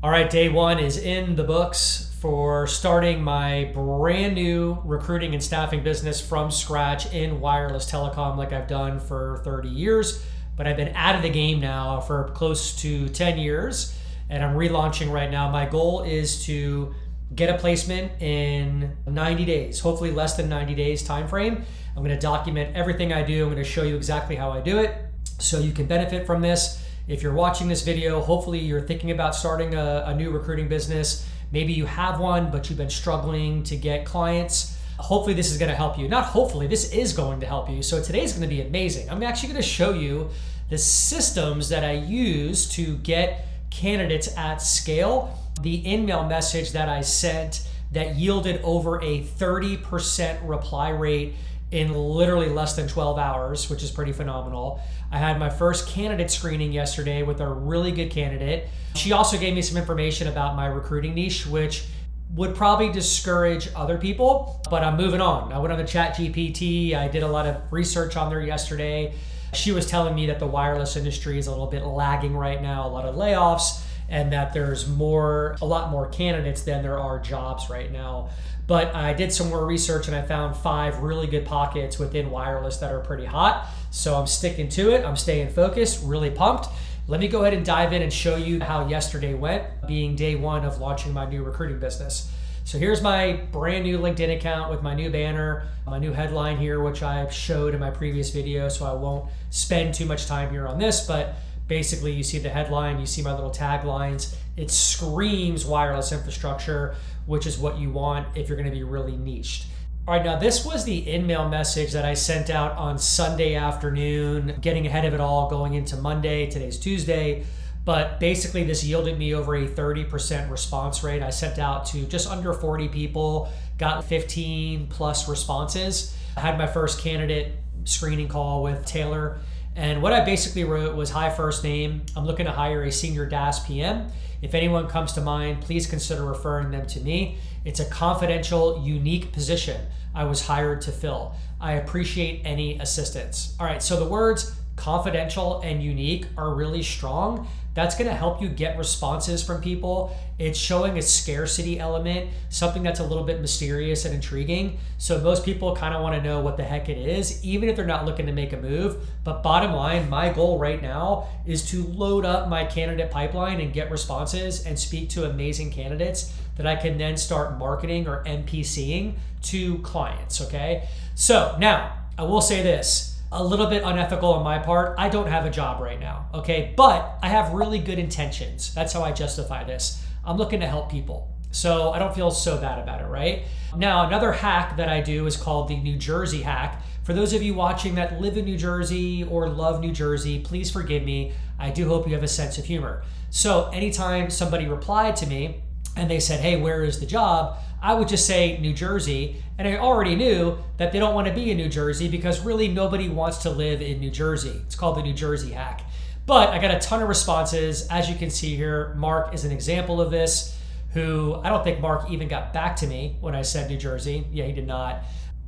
All right, day one is in the books for starting my brand new recruiting and staffing business from scratch in wireless telecom like I've done for 30 years. But I've been out of the game now for close to 10 years and I'm relaunching right now. My goal is to get a placement in 90 days, hopefully less than 90 days time frame. I'm going to document everything I do. I'm going to show you exactly how I do it so you can benefit from this. If you're watching this video, hopefully you're thinking about starting a new recruiting business. Maybe you have one, but you've been struggling to get clients. Hopefully this is going to help you. Not hopefully, this is going to help you. So today's going to be amazing. I'm actually going to show you the systems that I use to get candidates at scale. The in-mail message that I sent that yielded over a 30% reply rate in literally less than 12 hours, which is pretty phenomenal. I had my first candidate screening yesterday with a really good candidate. She also gave me some information about my recruiting niche, which would probably discourage other people, but I'm moving on. I went on the ChatGPT. I did a lot of research on there yesterday. She was telling me that the wireless industry is a little bit lagging right now, a lot of layoffs, and that there's a lot more candidates than there are jobs right now. But I did some more research and I found 5 really good pockets within wireless that are pretty hot. So I'm sticking to it. I'm staying focused, really pumped. Let me go ahead and dive in and show you how yesterday went, being day one of launching my new recruiting business. So here's my brand new LinkedIn account with my new banner, my new headline here, which I showed in my previous video. So I won't spend too much time here on this, but basically you see the headline, you see my little taglines. It screams wireless infrastructure, which is what you want if you're going to be really niched. All right, now this was the in-mail message that I sent out on Sunday afternoon, getting ahead of it all going into Monday. Today's Tuesday. But basically this yielded me over a 30% response rate. I sent out to just under 40 people, got 15 plus responses. I had my first candidate screening call with Taylor. And what I basically wrote was, hi, first name. I'm looking to hire a senior DAS PM. If anyone comes to mind, please consider referring them to me. It's a confidential, unique position I was hired to fill. I appreciate any assistance. All right, so the words confidential and unique are really strong. That's going to help you get responses from people. It's showing a scarcity element, something that's a little bit mysterious and intriguing. So most people kind of want to know what the heck it is, even if they're not looking to make a move. But bottom line, my goal right now is to load up my candidate pipeline and get responses and speak to amazing candidates that I can then start marketing or NPCing to clients, okay? So now, I will say this. A little bit unethical on my part. I don't have a job right now, okay? But I have really good intentions. That's how I justify this. I'm looking to help people. So I don't feel so bad about it, right? Now, another hack that I do is called the New Jersey hack. For those of you watching that live in New Jersey or love New Jersey, please forgive me. I do hope you have a sense of humor. So anytime somebody replied to me and they said, hey, where is the job? I would just say New Jersey, and I already knew that they don't want to be in New Jersey because really nobody wants to live in New Jersey. It's called the New Jersey hack. But I got a ton of responses. As you can see here, Mark is an example of this, who I don't think Mark even got back to me when I said New Jersey. Yeah, he did not.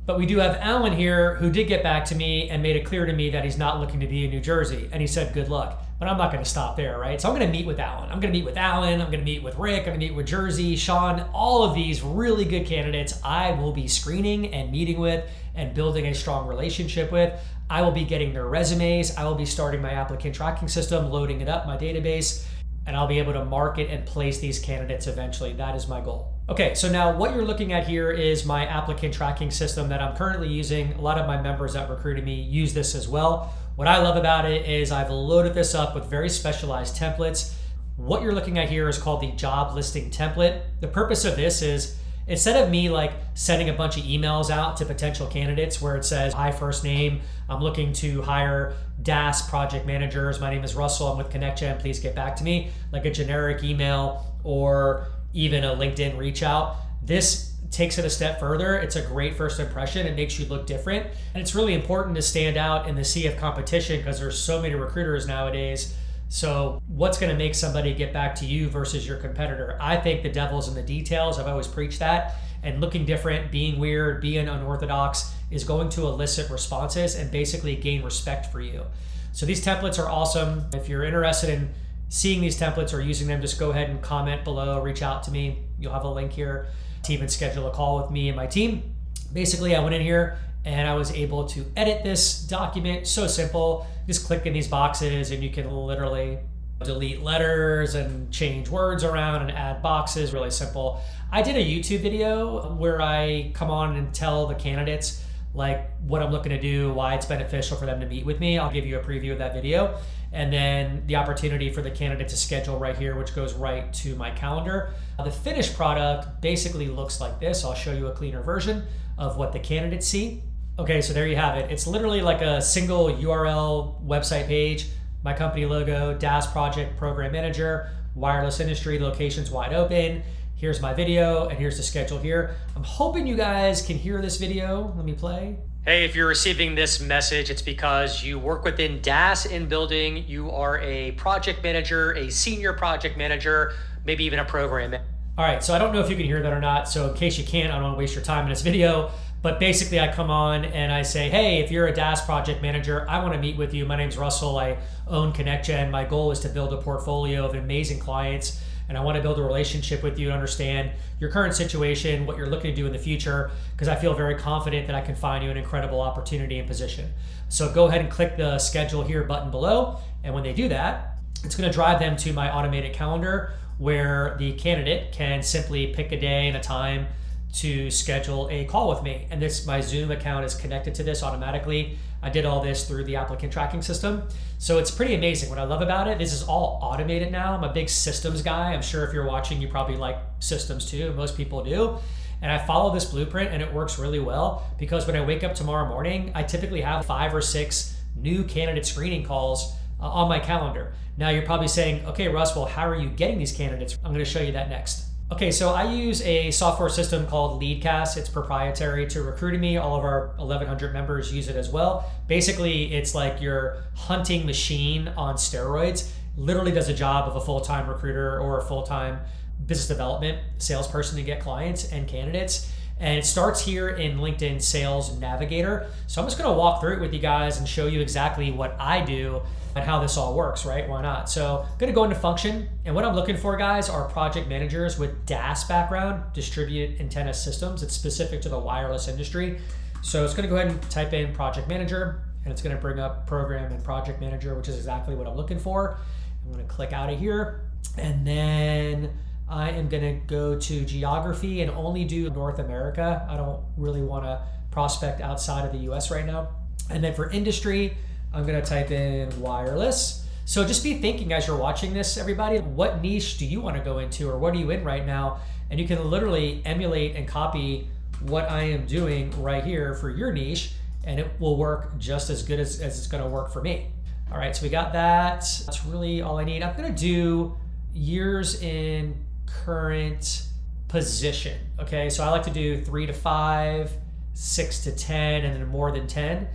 But we do have Alan here who did get back to me and made it clear to me that he's not looking to be in New Jersey. And he said, good luck. But I'm not going to stop there, right? So I'm going to meet with Alan. I'm going to meet with Alan. I'm going to meet with Rick. I'm going to meet with Jersey, Sean, all of these really good candidates I will be screening and meeting with and building a strong relationship with. I will be getting their resumes. I will be starting my applicant tracking system, loading it up, my database, and I'll be able to market and place these candidates eventually. That is my goal. Okay, so now what you're looking at here is my applicant tracking system that I'm currently using. A lot of my members at Recruitemy use this as well. What I love about it is I've loaded this up with very specialized templates. What you're looking at here is called the job listing template. The purpose of this is instead of me like sending a bunch of emails out to potential candidates where it says, hi, first name, I'm looking to hire DAS project managers. My name is Russell. I'm with ConnectGen. Please get back to me. Like a generic email or even a LinkedIn reach out. This takes it a step further. It's a great first impression. It makes you look different. And it's really important to stand out in the sea of competition because there's so many recruiters nowadays. So what's going to make somebody get back to you versus your competitor? I think the devil's in the details. I've always preached that. And looking different, being weird, being unorthodox is going to elicit responses and basically gain respect for you. So these templates are awesome. If you're interested in seeing these templates or using them, just go ahead and comment below, reach out to me. You'll have a link here to even schedule a call with me and my team. Basically, I went in here and I was able to edit this document. So simple. Just click in these boxes and you can literally delete letters and change words around and add boxes. Really simple. I did a YouTube video where I come on and tell the candidates like what I'm looking to do, why it's beneficial for them to meet with me. I'll give you a preview of that video. And then the opportunity for the candidate to schedule right here, which goes right to my calendar. The finished product basically looks like this. I'll show you a cleaner version of what the candidates see. Okay, so there you have it. It's literally like a single URL website page, my company logo, DAS project program manager, wireless industry, locations wide open. Here's my video and here's the schedule here. I'm hoping you guys can hear this video. Let me play. Hey, if you're receiving this message, it's because you work within DAS in building. You are a project manager, a senior project manager, maybe even a program. All right, so I don't know if you can hear that or not. So in case you can't, I don't want to waste your time in this video. But basically I come on and I say, hey, if you're a DAS project manager, I want to meet with you. My name's Russell. I own ConnectGen. My goal is to build a portfolio of amazing clients. And I want to build a relationship with you and understand your current situation, what you're looking to do in the future, because I feel very confident that I can find you an incredible opportunity and position. So go ahead and click the schedule here button below. And when they do that, it's going to drive them to my automated calendar where the candidate can simply pick a day and a time to schedule a call with me. And my Zoom account is connected to this automatically. I did all this through the applicant tracking system. So it's pretty amazing. What I love about it, this is all automated now. I'm a big systems guy. I'm sure if you're watching, you probably like systems too. Most people do. And I follow this blueprint and it works really well because when I wake up tomorrow morning, I typically have 5 or 6 new candidate screening calls on my calendar. Now you're probably saying, okay, Russ, well, how are you getting these candidates? I'm going to show you that next. Okay, so I use a software system called Leadcast. It's proprietary to Recruitemy. All of our 1,100 members use it as well. Basically, it's like your hunting machine on steroids. Literally does a job of a full-time recruiter or a full-time business development salesperson to get clients and candidates. And it starts here in LinkedIn Sales Navigator. So I'm just gonna walk through it with you guys and show you exactly what I do and how this all works, right? Why not? So I'm gonna go into function, and what I'm looking for, guys, are project managers with DAS background, distributed antenna systems. It's specific to the wireless industry. So it's gonna go ahead and type in project manager, and it's gonna bring up program and project manager, which is exactly what I'm looking for. I'm gonna click out of here, and then I am gonna go to geography and only do North America. I don't really wanna prospect outside of the US right now. And then for industry, I'm gonna type in wireless. So just be thinking as you're watching this, everybody, what niche do you wanna go into, or what are you in right now? And you can literally emulate and copy what I am doing right here for your niche, and it will work just as good as it's gonna work for me. All right, so we got that. That's really all I need. I'm gonna do years in current position. Okay, so I like to do 3 to 5, 6 to 10, and then more than 10.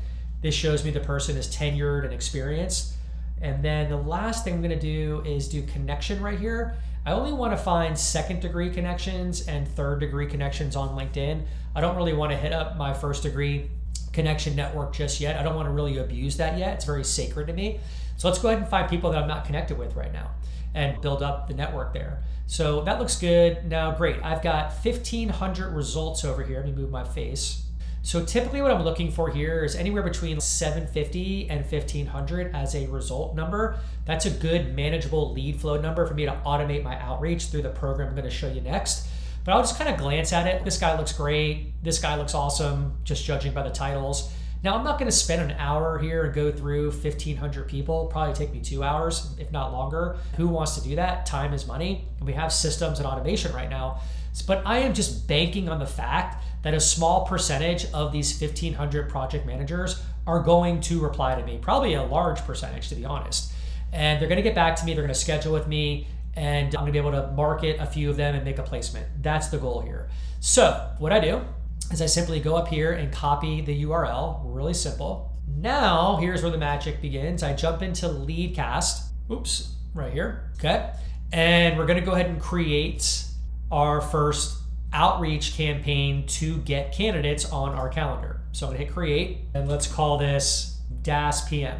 This shows me the person is tenured and experienced. And then the last thing I'm gonna do is do connection right here. I only wanna find 2nd degree connections and 3rd degree connections on LinkedIn. I don't really wanna hit up my 1st degree connection network just yet. I don't wanna really abuse that yet. It's very sacred to me. So let's go ahead and find people that I'm not connected with right now and build up the network there. So that looks good. Now, great. I've got 1,500 results over here. Let me move my face. So typically what I'm looking for here is anywhere between 750 and 1,500 as a result number. That's a good manageable lead flow number for me to automate my outreach through the program I'm going to show you next. But I'll just kind of glance at it. This guy looks great. This guy looks awesome, just judging by the titles. Now, I'm not going to spend an hour here and go through 1,500 people. It'll probably take me 2 hours, if not longer. Who wants to do that? Time is money. And we have systems and automation right now. But I am just banking on the fact that a small percentage of these 1,500 project managers are going to reply to me. Probably a large percentage, to be honest. And they're going to get back to me. They're going to schedule with me. And I'm going to be able to market a few of them and make a placement. That's the goal here. So what I do is I simply go up here and copy the URL. Really simple. Now, here's where the magic begins. I jump into Leadcast. Oops, right here. Okay. And we're going to go ahead and create our first outreach campaign to get candidates on our calendar. So I'm going to hit create, and let's call this DAS PM.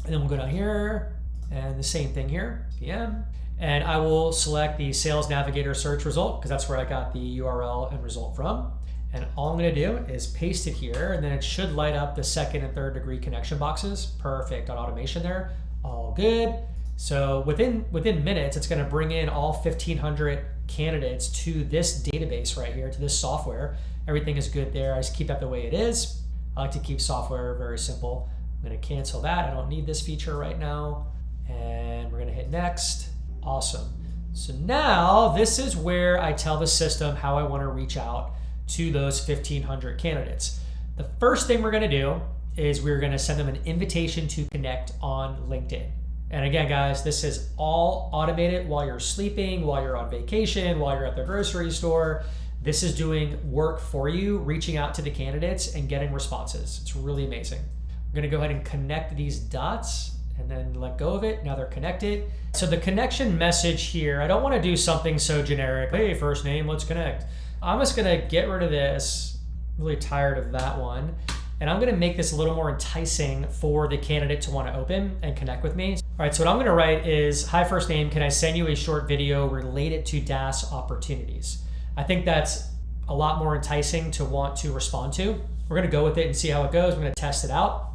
And then we'll go down here, And the same thing here, PM. And I will select the Sales Navigator search result because that's where I got the URL and result from. And all I'm gonna do is paste it here, and then it should light up the 2nd and 3rd degree connection boxes. Perfect on automation there, all good. So within minutes, it's gonna bring in all 1,500 candidates to this database right here, to this software. Everything is good there. I just keep that the way it is. I like to keep software very simple. I'm gonna cancel that. I don't need this feature right now. And we're gonna hit next. Awesome. So now this is where I tell the system how I wanna reach out to those 1,500 candidates. The first thing we're gonna do is we're gonna send them an invitation to connect on LinkedIn. And again, guys, this is all automated while you're sleeping, while you're on vacation, while you're at the grocery store. This is doing work for you, reaching out to the candidates and getting responses. It's really amazing. I'm gonna go ahead and connect these dots and then let go of it. Now they're connected. So the connection message here, I don't wanna do something so generic. Hey, first name, let's connect. I'm just gonna get rid of this. I'm really tired of that one. And I'm gonna make this a little more enticing for the candidate to wanna open and connect with me. All right, so what I'm gonna write is, hi first name, can I send you a short video related to DaaS opportunities? I think that's a lot more enticing to want to respond to. We're gonna go with it and see how it goes. I'm gonna test it out.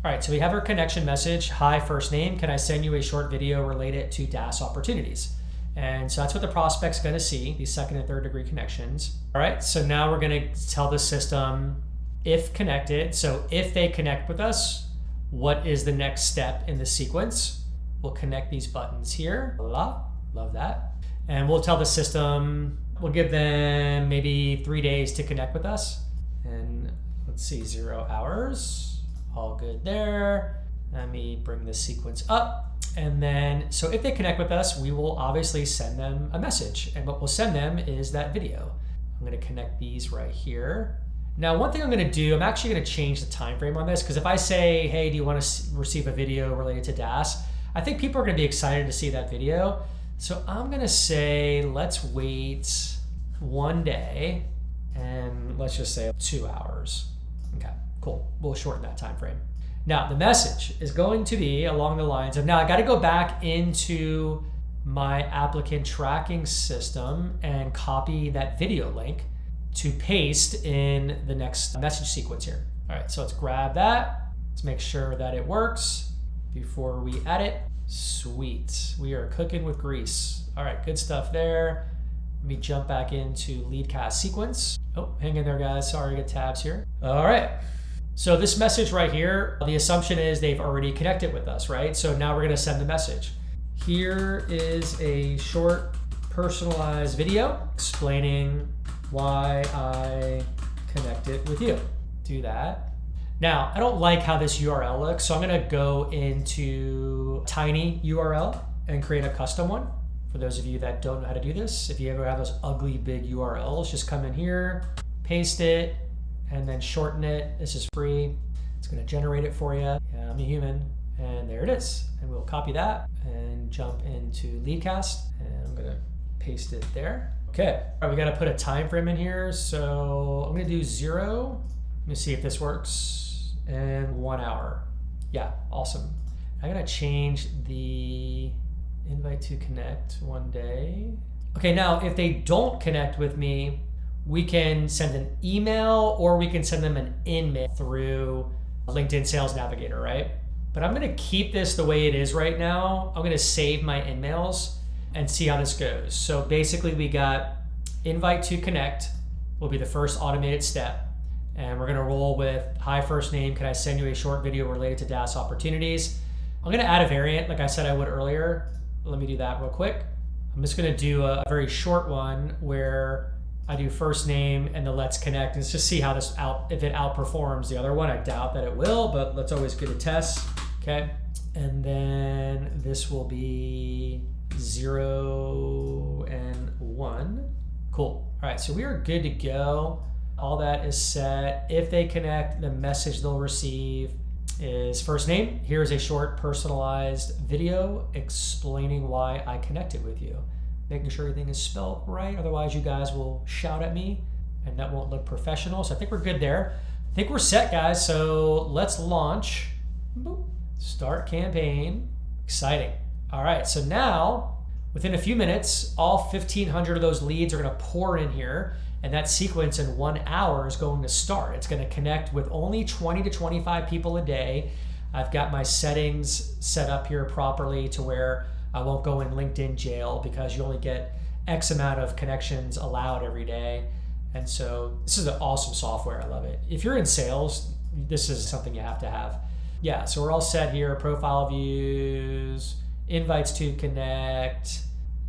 All right, so we have our connection message, hi first name, can I send you a short video related to DaaS opportunities? And so that's what the prospect's gonna see, these 2nd and 3rd degree connections. All right, so now we're gonna tell the system if connected. So if they connect with us, what is the next step in the sequence? We'll connect these buttons here. Voila, love that. And we'll tell the system, we'll give them maybe 3 days to connect with us. And let's see, 0 hours, all good there. Let me bring this sequence up. And then, so if they connect with us, we will obviously send them a message. And what we'll send them is that video. I'm gonna connect these right here. Now, one thing I'm gonna do, I'm actually gonna change the time frame on this, because if I say, hey, do you wanna receive a video related to DaaS? I think people are gonna be excited to see that video. So I'm gonna say, let's wait 1 day, and let's just say 2 hours. Okay, cool, we'll shorten that time frame. Now, the message is going to be along the lines of, now I gotta go back into my applicant tracking system and copy that video link to paste in the next message sequence here. All right, so let's grab that. Let's make sure that it works before we add it. Sweet, we are cooking with grease. All right, good stuff there. Let me jump back into lead cast sequence. Oh, hang in there, guys. Sorry, I get tabs here. All right. So this message right here, the assumption is they've already connected with us, right? So now we're gonna send the message. Here is a short personalized video explaining why I connected with you. Do that. Now, I don't like how this URL looks, so I'm gonna go into Tiny URL and create a custom one. For those of you that don't know how to do this, if you ever have those ugly big URLs, just come in here, paste it, and then shorten it. This is free. It's gonna generate it for you. Yeah, I'm a human. And there it is. And we'll copy that and jump into Leadcast. And I'm gonna paste it there. Okay, all right, we gotta put a time frame in here. So I'm gonna do 0. Let me see if this works. And 1 hour. Yeah, awesome. I gotta change the invite to connect 1 day. Okay, now if they don't connect with me, we can send an email or we can send them an in-mail through LinkedIn Sales Navigator, right? But I'm gonna keep this the way it is right now. I'm gonna save my in-mails and see how this goes. So basically we got invite to connect will be the first automated step. And we're gonna roll with, hi first name, can I send you a short video related to DaaS opportunities? I'm gonna add a variant like I said I would earlier. Let me do that real quick. I'm just gonna do a very short one where I do first name and the let's connect and just see how this if it outperforms the other one. I doubt that it will, but let's always get a test. Okay. And then this will be 0 and 1. Cool. All right, so we are good to go. All that is set. If they connect, the message they'll receive is first name. Here's a short personalized video explaining why I connected with you. Making sure everything is spelled right. Otherwise, you guys will shout at me and that won't look professional. So I think we're good there. I think we're set, guys. So let's launch. Boop. Start campaign. Exciting. All right, so now within a few minutes, all 1,500 of those leads are going to pour in here, and that sequence in 1 hour is going to start. It's going to connect with only 20 to 25 people a day. I've got my settings set up here properly to where I won't go in LinkedIn jail because you only get X amount of connections allowed every day. And so this is an awesome software. I love it. If you're in sales, this is something you have to have. Yeah, so we're all set here. Profile views, invites to connect.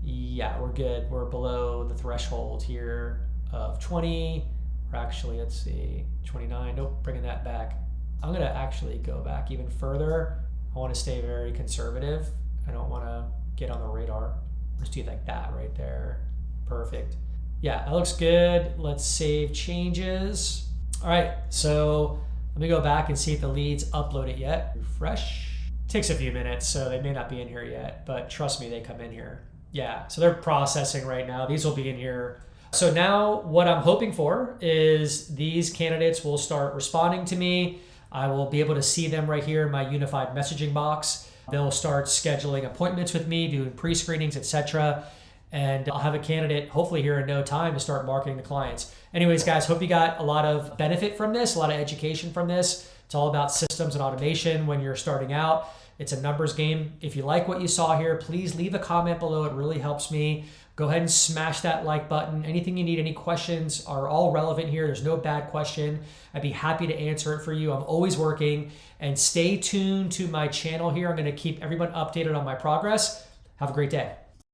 Yeah, we're good. We're below the threshold here of 20. We're actually, let's see, 29. Nope, bringing that back. I'm going to actually go back even further. I want to stay very conservative. I don't want to get on the radar. Let's do like that right there. Perfect. Yeah, that looks good. Let's save changes. All right, so let me go back and see if the leads uploaded yet. Refresh. Takes a few minutes, so they may not be in here yet, but trust me, they come in here. Yeah, so they're processing right now. These will be in here. So now what I'm hoping for is these candidates will start responding to me. I will be able to see them right here in my unified messaging box. They'll start scheduling appointments with me, doing pre-screenings, etc. And I'll have a candidate hopefully here in no time to start marketing the clients. Anyways, guys, hope you got a lot of benefit from this, a lot of education from this. It's all about systems and automation when you're starting out. It's a numbers game. If you like what you saw here, please leave a comment below. It really helps me. Go ahead and smash that like button. Anything you need, any questions are all relevant here. There's no bad question. I'd be happy to answer it for you. I'm always working. And stay tuned to my channel here. I'm going to keep everyone updated on my progress. Have a great day.